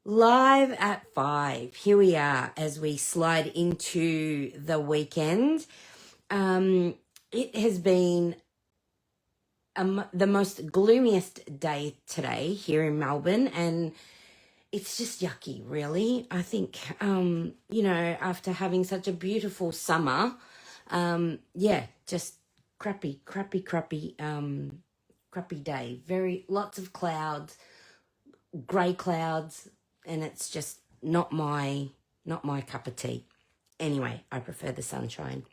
Live at 5. Here we are as we slide into the weekend. It has been the most gloomiest day today here in Melbourne, and it's just yucky, really. I think, after having such a beautiful summer, just crappy day. Lots of clouds, grey clouds, and it's just not my cup of tea. Anyway, I prefer the sunshine.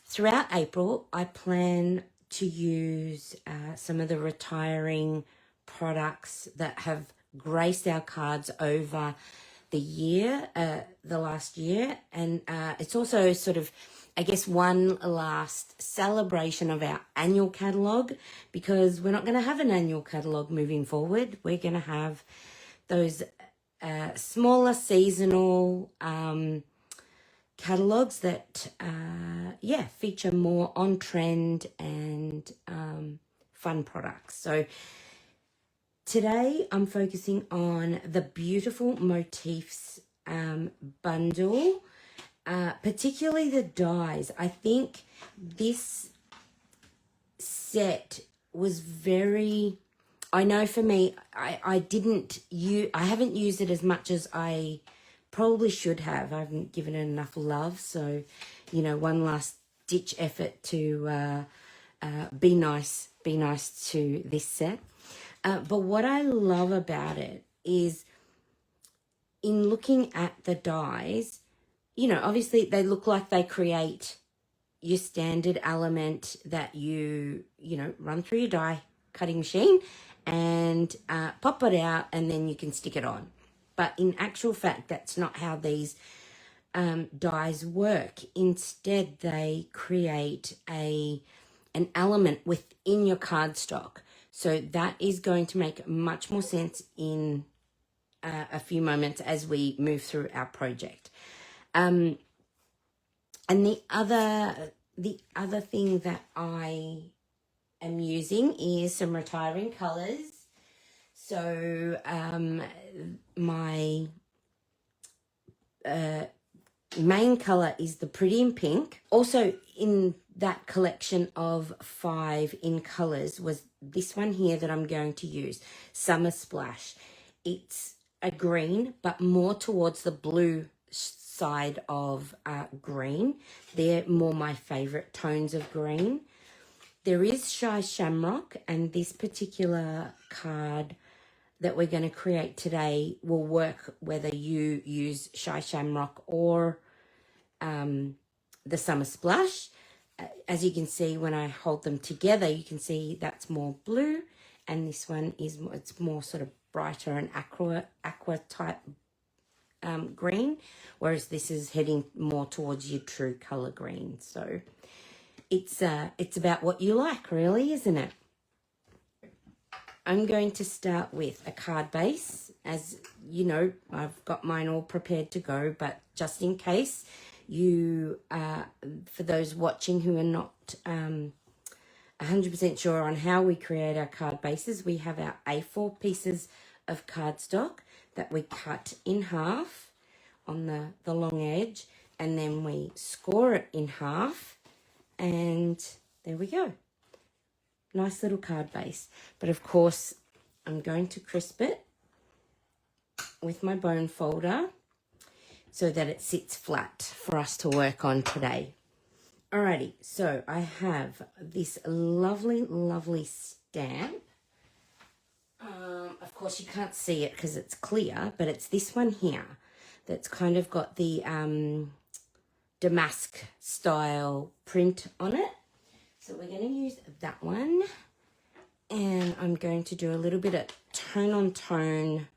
Throughout April, I plan to use some of the retiring products that have graced our cards over the last year. And it's also sort of, I guess, one last celebration of our annual catalogue, because we're not going to have an annual catalogue moving forward. We're going to have those smaller seasonal catalogues that, feature more on-trend and fun products. So today I'm focusing on the Beautiful Motifs bundle, particularly the dies. I think this set was very... I know for me, I haven't used it as much as I probably should have. I haven't given it enough love. So, one last ditch effort to be nice to this set. But what I love about it is, in looking at the dies, obviously they look like they create your standard element that you run through your die cutting machine and pop it out, and then you can stick it on. But in actual fact, that's not how these dies work. Instead, they create an element within your cardstock. So that is going to make much more sense in a few moments as we move through our project. And the other thing that I am using is some retiring colors. So my main color is the Pretty in Pink. Also in that collection of 5 in colors was this one here that I'm going to use, Summer Splash. It's a green, but more towards the blue side of green. They're more my favorite tones of green. There is Shy Shamrock, and this particular card that we're going to create today will work whether you use Shy Shamrock or the Summer Splash. As you can see, when I hold them together, you can see that's more blue, and this one it's more sort of brighter and aqua type green, whereas this is heading more towards your true color green. So it's about what you like, really, isn't it? I'm going to start with a card base. As you know, I've got mine all prepared to go, but just in case you, for those watching who are not 100% sure on how we create our card bases, we have our A4 pieces of cardstock that we cut in half on the long edge, and then we score it in half, and there we go. Nice little card base. But of course, I'm going to crisp it with my bone folder so that it sits flat for us to work on today. Alrighty, so I have this lovely, lovely stamp. Of course, you can't see it because it's clear, but it's this one here that's kind of got the damask style print on it. So we're going to use that one, and I'm going to do a little bit of tone-on-tone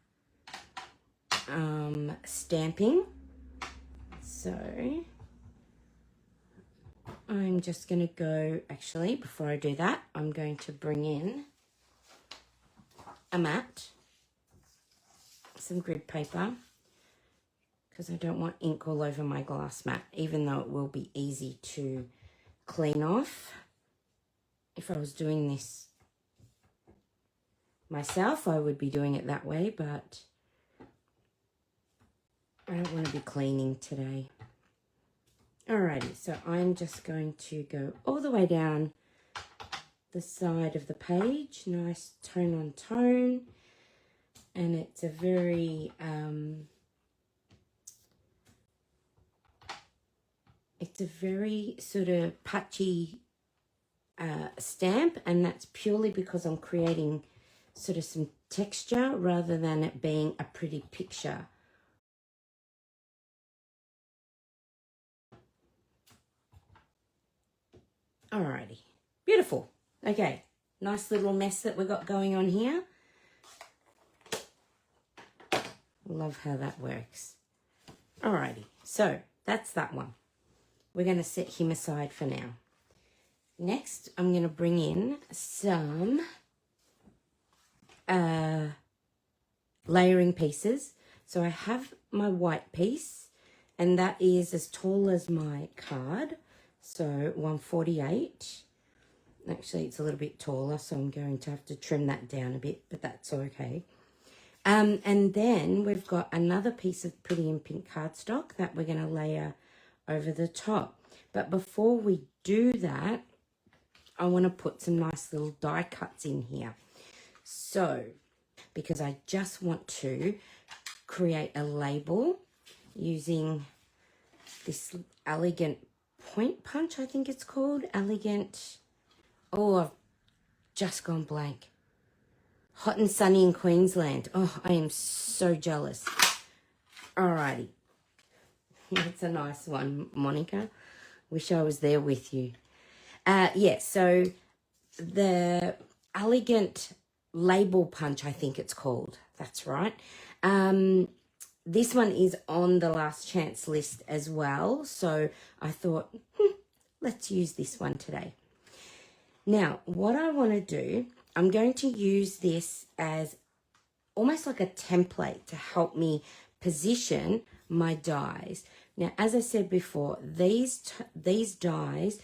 stamping. So I'm just going to go, actually, before I do that, I'm going to bring in a mat, some grid paper, because I don't want ink all over my glass mat, even though it will be easy to clean off. if I was doing this myself, I would be doing it that way, but I don't want to be cleaning today. Alrighty, so I'm just going to go all the way down the side of the page. Nice tone on tone. And it's a very, sort of patchy stamp, and that's purely because I'm creating sort of some texture rather than it being a pretty picture. Alrighty, beautiful. Okay, nice little mess that we've got going on here. Love how that works. Alrighty, so that's that one. We're going to set him aside for now. Next, I'm going to bring in some layering pieces. So I have my white piece, and that is as tall as my card. So 148. Actually, it's a little bit taller, so I'm going to have to trim that down a bit, but that's okay. And then we've got another piece of Pretty in Pink cardstock that we're going to layer over the top. But before we do that, I want to put some nice little die cuts in here. So, because I just want to create a label using this elegant point punch, I think it's called. Elegant. Oh, I've just gone blank. Hot and sunny in Queensland. Oh, I am so jealous. Alrighty. That's a nice one, Monica. Wish I was there with you. Yeah, so the elegant label punch, I think it's called. That's right. This one is on the last chance list as well. So I thought, let's use this one today. Now, what I want to do, I'm going to use this as almost like a template to help me position my dies. Now, as I said before, these dies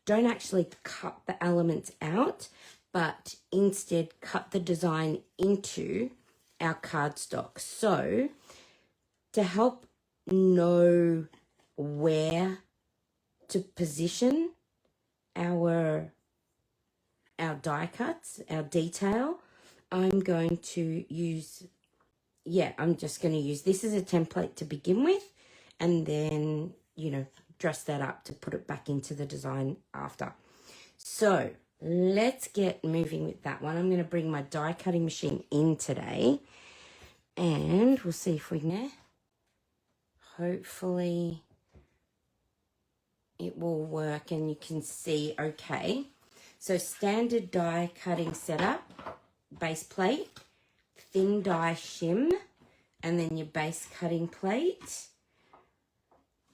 don't actually cut the elements out, but instead cut the design into our cardstock. So, to help know where to position our die cuts, our detail, I'm going to use, I'm just going to use this as a template to begin with, and then, dress that up to put it back into the design after. So let's get moving with that one. I'm going to bring my die cutting machine in today, and we'll see if we can, hopefully it will work and you can see okay. So standard die cutting setup, base plate, thin die shim, and then your base cutting plate.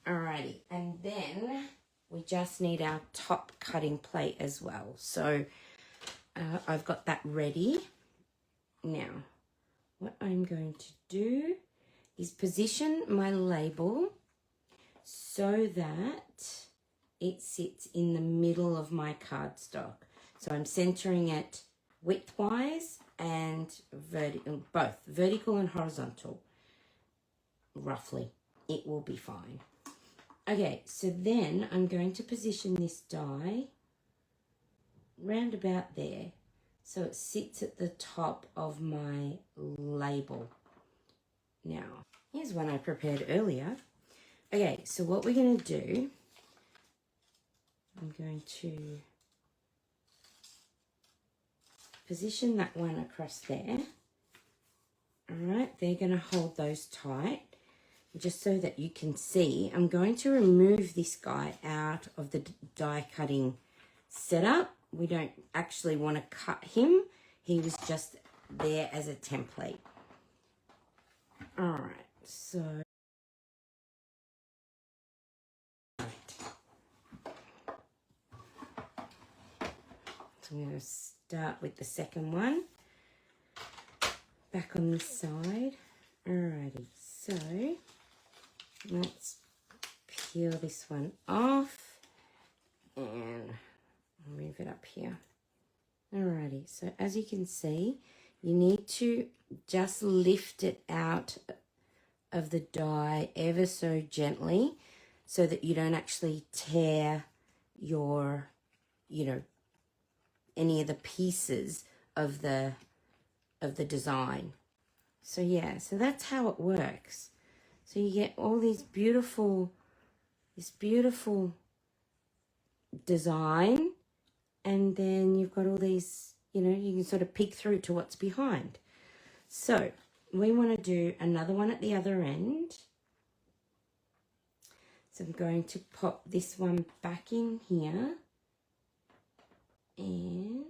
Alrighty, and then we just need our top cutting plate as well. So I've got that ready. Now, what I'm going to do is position my label so that it sits in the middle of my cardstock. So I'm centering it widthwise and vertical, both vertical and horizontal, roughly. It will be fine. Okay, so then I'm going to position this die round about there so it sits at the top of my label. Now, here's one I prepared earlier. Okay, so what we're going to do, I'm going to position that one across there. All right, they're going to hold those tight. Just so that you can see, I'm going to remove this guy out of the die cutting setup. We don't actually want to cut him. He was just there as a template. All right, so I'm going to start with the second one. Back on this side. Alrighty, so let's peel this one off and move it up here. Alrighty, so as you can see, you need to just lift it out of the die ever so gently so that you don't actually tear your, any of the pieces of the design. So yeah, so that's how it works. So you get all these beautiful, this beautiful design, and then you've got all these, you can sort of peek through to what's behind. So we want to do another one at the other end. So I'm going to pop this one back in here and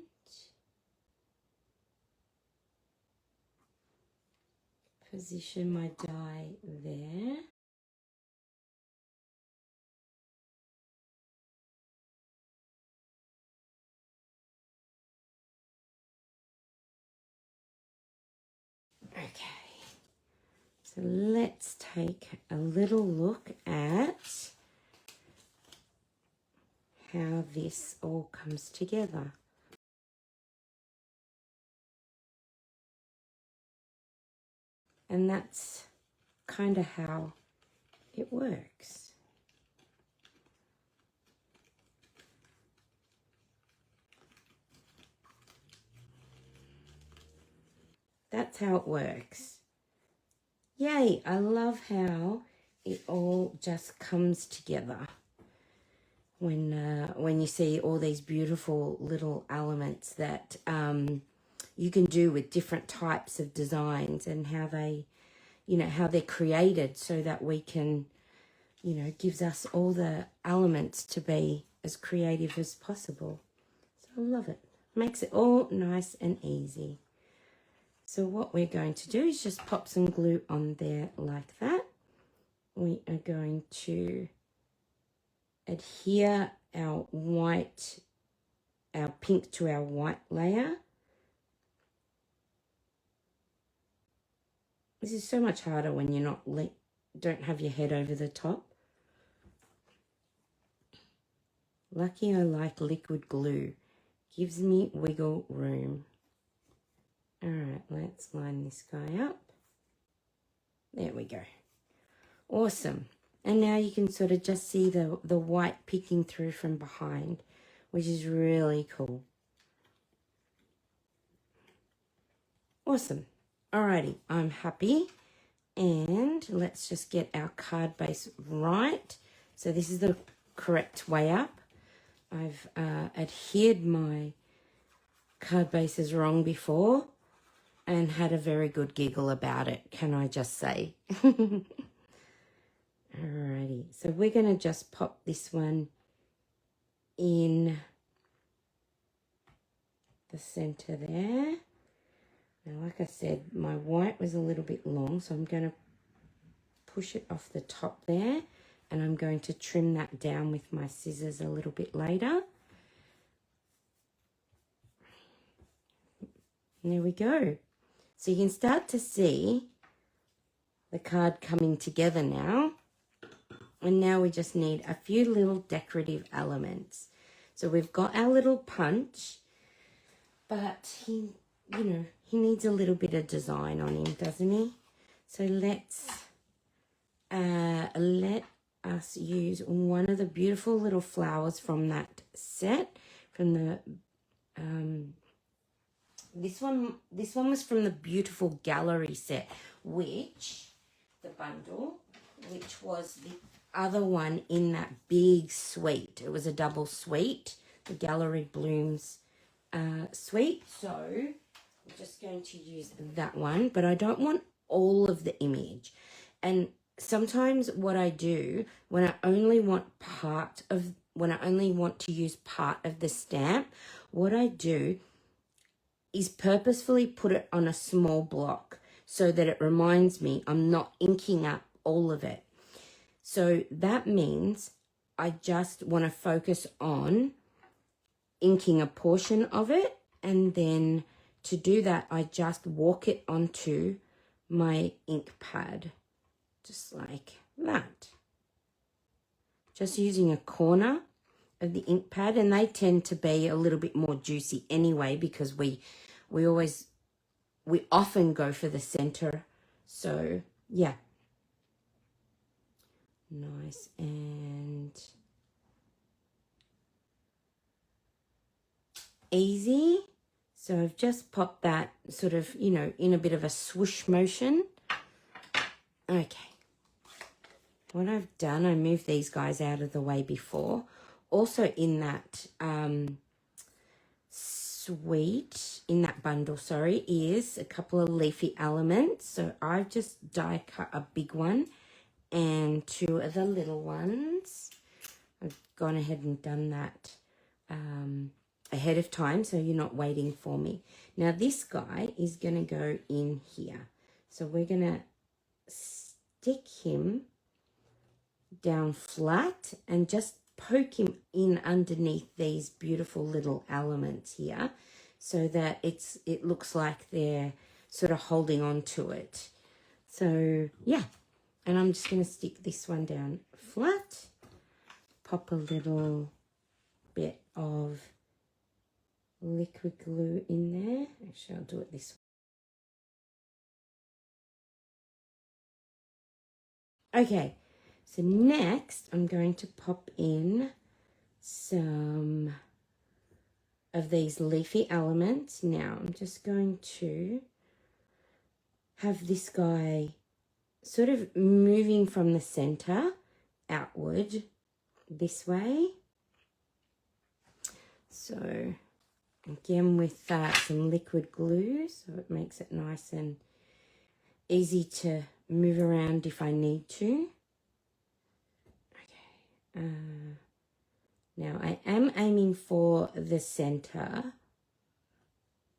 position my die there. Okay, so let's take a little look at how this all comes together. And that's kind of how it works. That's how it works. Yay, I love how it all just comes together when you see all these beautiful little elements that you can do with different types of designs, and how they, how they're created so that we can, gives us all the elements to be as creative as possible. So I love it. Makes it all nice and easy. So what we're going to do is just pop some glue on there like that. We are going to adhere our pink to our white layer. This is so much harder when you're don't have your head over the top. Lucky I like liquid glue. Gives me wiggle room. All right, let's line this guy up. There we go. Awesome. And now you can sort of just see the white peeking through from behind, which is really cool. Awesome. Alrighty, I'm happy. And let's just get our card base right. So this is the correct way up. I've adhered my card bases wrong before and had a very good giggle about it, can I just say. Alrighty, so we're going to just pop this one in the center there. Now, like I said, my white was a little bit long, so I'm going to push it off the top there, and I'm going to trim that down with my scissors a little bit later. And there we go. So you can start to see the card coming together now. And now we just need a few little decorative elements. So we've got our little punch, but he needs a little bit of design on him, doesn't he? So let's let us use one of the beautiful little flowers from that set, from the this one was from the Beautiful Gallery set, which was the other one in that big suite. It was a double suite, the Gallery Blooms suite. So I'm just going to use that one, but I don't want all of the image. And sometimes what I do when I only want to use part of the stamp, what I do is purposefully put it on a small block so that it reminds me I'm not inking up all of it. So that means I just want to focus on inking a portion of it, and then to do that I just walk it onto my ink pad just like that, just using a corner of the ink pad, and they tend to be a little bit more juicy anyway because we often go for the center. So yeah, nice and easy. So I've just popped that sort of, you know, in a bit of a swoosh motion. Okay. What I've done, I moved these guys out of the way before. Also in that in that bundle, sorry, is a couple of leafy elements. So I've just die cut a big one and 2 of the little ones. I've gone ahead and done that ahead of time, so you're not waiting for me. Now this guy is going to go in here. So we're going to stick him down flat and just poke him in underneath these beautiful little elements here so that it looks like they're sort of holding on to it. So yeah, and I'm just going to stick this one down flat, pop a little bit of liquid glue in there. Actually, I'll do it this way. Okay, so next I'm going to pop in some of these leafy elements. Now I'm just going to have this guy sort of moving from the center outward this way. So again with some liquid glue, so it makes it nice and easy to move around if I need to. Okay. Now I am aiming for the center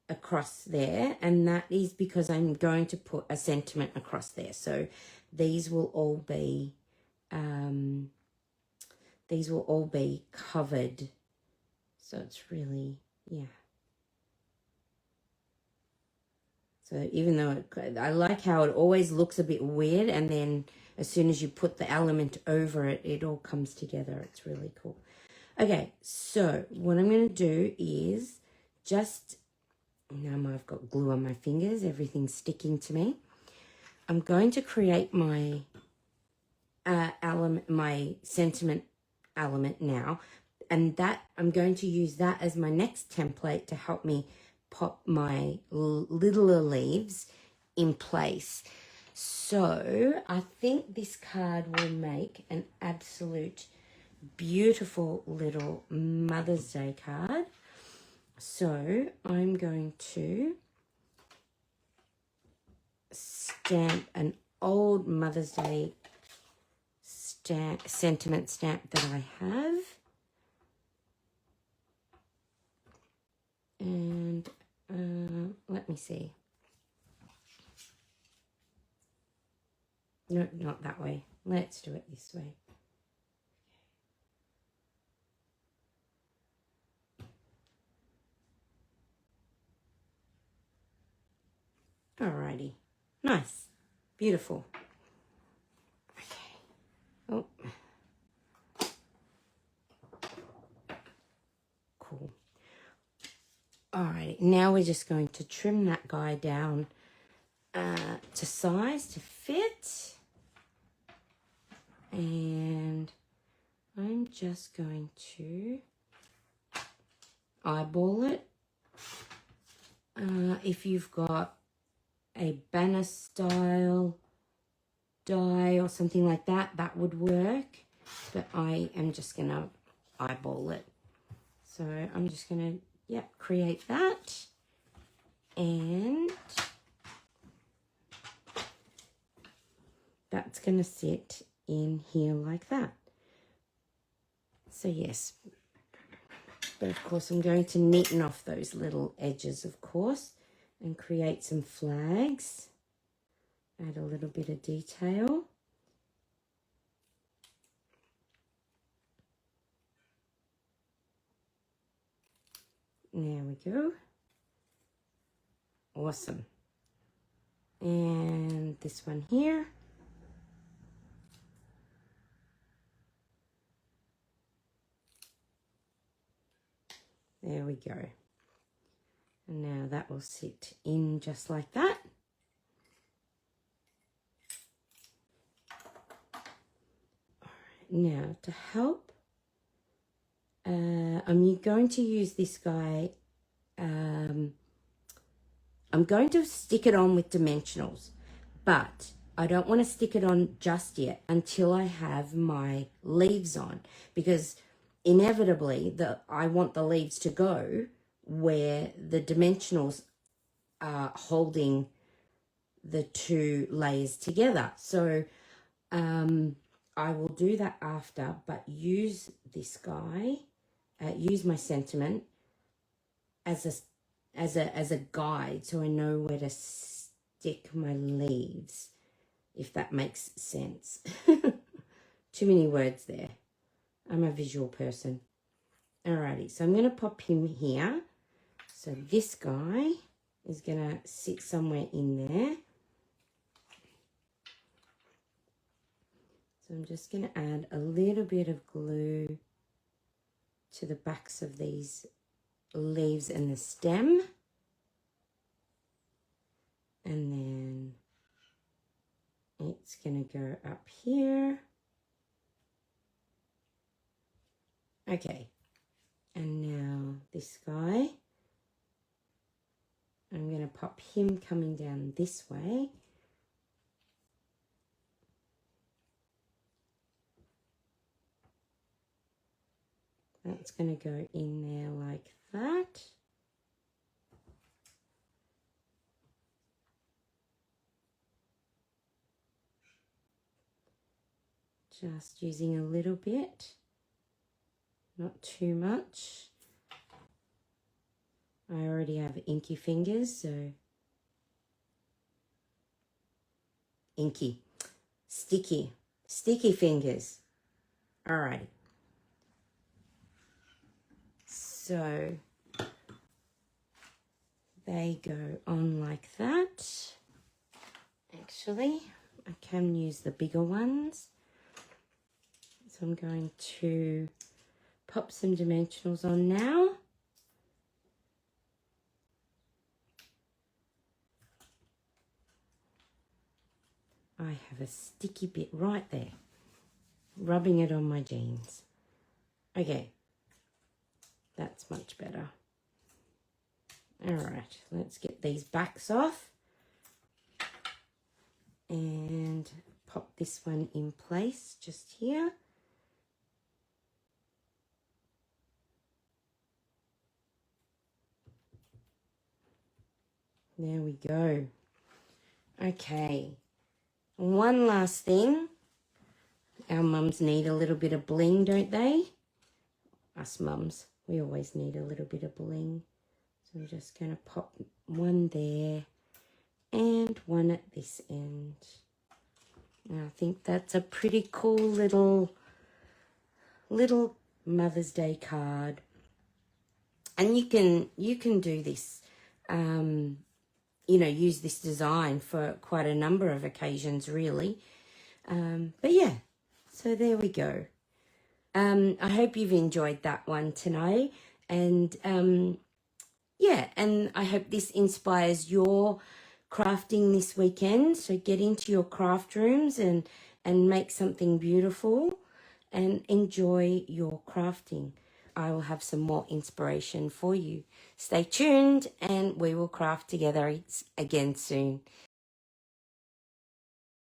across there, and that is because I'm going to put a sentiment across there. So these will all be covered. So it's really, yeah. So even though I like how it always looks a bit weird, and then as soon as you put the element over it, it all comes together. It's really cool. Okay, so what I'm going to do is just, now I've got glue on my fingers, everything's sticking to me. I'm going to create my my sentiment element now, and that I'm going to use that as my next template to help me pop my littler leaves in place. So I think this card will make an absolute beautiful little Mother's Day card. So I'm going to stamp an old Mother's Day sentiment stamp that I have. And let me see. No, not that way. Let's do it this way. Alrighty. Nice. Beautiful. Okay. Oh. Cool. Alrighty. Now we're just going to trim that guy down to size, to fit. And I'm just going to eyeball it. If you've got a banner style die or something like that, that would work. But I am just going to eyeball it. So I'm just going to, create that. And that's going to sit in here like that. So yes, but of course I'm going to neaten off those little edges, of course, and create some flags. Add a little bit of detail. There we go. Awesome. And this one here. There we go. And now that will sit in just like that. All right, now to help, I'm going to use this guy. I'm going to stick it on with dimensionals, but I don't want to stick it on just yet until I have my leaves on, because inevitably I want the leaves to go where the dimensionals are holding the two layers together. So I will do that after, but use this guy, use my sentiment as a guide, so I know where to stick my leaves, if that makes sense. Too many words there. I'm a visual person. Alrighty, so I'm going to pop him here. So this guy is going to sit somewhere in there. So I'm just going to add a little bit of glue to the backs of these leaves and the stem. And then it's going to go up here. Okay, and now this guy, I'm going to pop him coming down this way. That's going to go in there like that. Just using a little bit, not too much. I already have inky fingers, so sticky fingers. Alrighty. So they go on like that. Actually, I can use the bigger ones. So I'm going to pop some dimensionals on now. I have a sticky bit right there, rubbing it on my jeans. Okay, that's much better. All right, let's get these backs off and pop this one in place just here. There we go. Okay, one last thing. Our mums need a little bit of bling, don't they? Us mums, we always need a little bit of bling. So I'm just going to pop one there and one at this end. And I think that's a pretty cool little Mother's Day card. And you can do this, you know, use this design for quite a number of occasions, really. But yeah, so there we go. I hope you've enjoyed that one tonight. And yeah, and I hope this inspires your crafting this weekend. So get into your craft rooms and make something beautiful and enjoy your crafting. I will have some more inspiration for you. Stay tuned and we will craft together again soon.